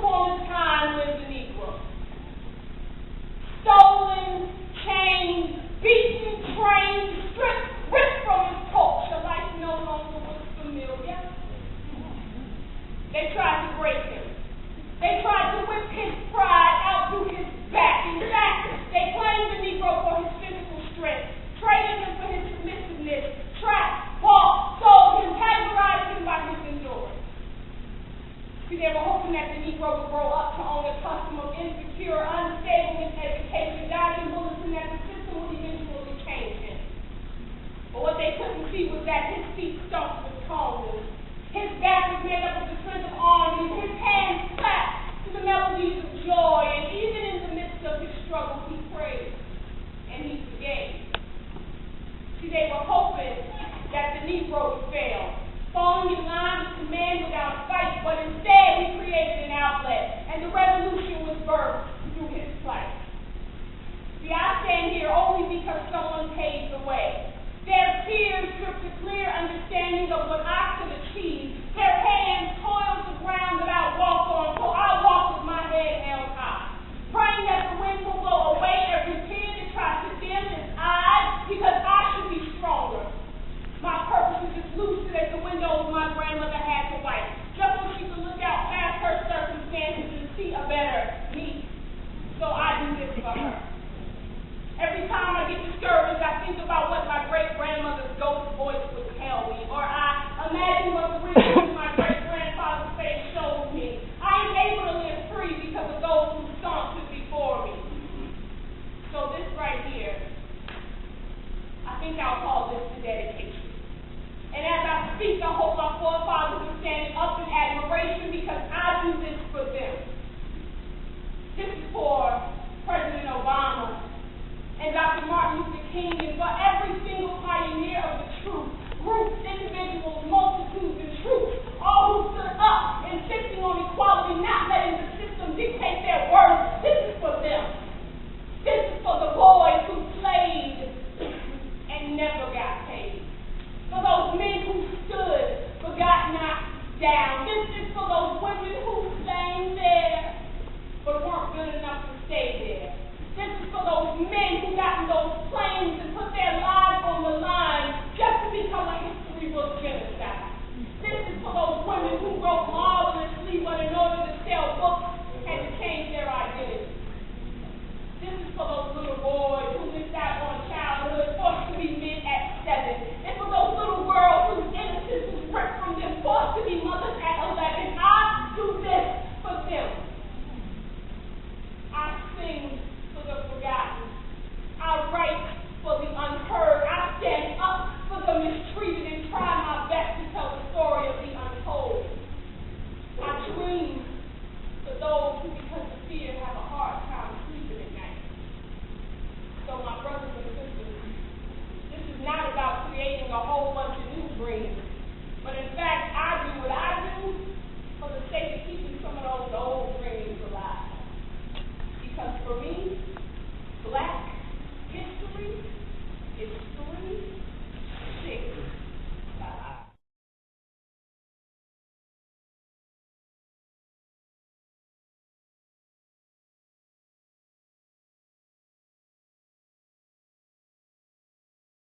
upon a time lived the Negro. Stolen, chained, beaten, trained, stripped, ripped from his culture. Life no longer was familiar. They tried to break him. They tried to whip his pride out through his back. In fact, they claimed the Negro for his physical strength, traded him for his submissiveness, trapped, bought, sold him, categorized him by his endurance. See, they were hoping that the Negro would grow up to own a custom of insecure, unstable education, dodging bullets, and that the system would eventually change him. But what they couldn't see was that his feet stumped with tongues. His back was made up of the strength of armies. His hands clapped to the melodies of joy. And even in the midst of his struggle, he prayed and he forgave. See, they were hoping that the Negro would fail, falling in line with command without fight. But instead, he created an outlet, and the revolution was birthed through his plight. See, I stand here only because someone paved the way. Their tears stripped a clear understanding of what I could achieve. Their hands toiled the ground that I walked on, so I walked with my head held high, praying that the wind will blow away every tear that tries to dim its eyes, because I should be stronger. My purpose is as lucid as the windows my grandmother had to wipe, just so she could look out past her circumstances and see a better me. So I do this for her. Every time I get discouraged, I think about what my great-grandmother's ghost voice would tell me, or I imagine what the vision my great-grandfather's face shows me. I am able to live free because of those who stomped before me. So this right here, I think I'll call this the dedication. And as I speak, I hope my forefathers are standing up in admiration because I do this for them. This is for President Obama and Dr. Martin Luther King, and for every single pioneer of the truth, groups, individuals, multitudes, and troops, all who stood up, insisting on equality, not letting the system dictate their words. This is for them. This is for the boys who slaved and never got paid. For those men who stood but got knocked down. This is for those women who sang there but weren't good enough to stay there. This is for those men who got in those planes and put their lives on the line just to become a history book genocide. This is for those women who wrote marvelously but in order to sell books had to change their identity. This is for those little boys who missed out on childhood, forced to be men at 7. And for those little girls whose innocence was ripped from them, forced to be mothers at 11. I do this for them. I sing for the forgotten. I write for the unheard. I stand up for the mistreated and try my best to tell the story of the untold. I dream for those who, because of fear, have a hard time sleeping at night. So my brothers and sisters, this is not about creating a whole bunch of new dreams, but in fact, I do what I do for the sake of keeping some of those old dreams alive. Because for me, Black history is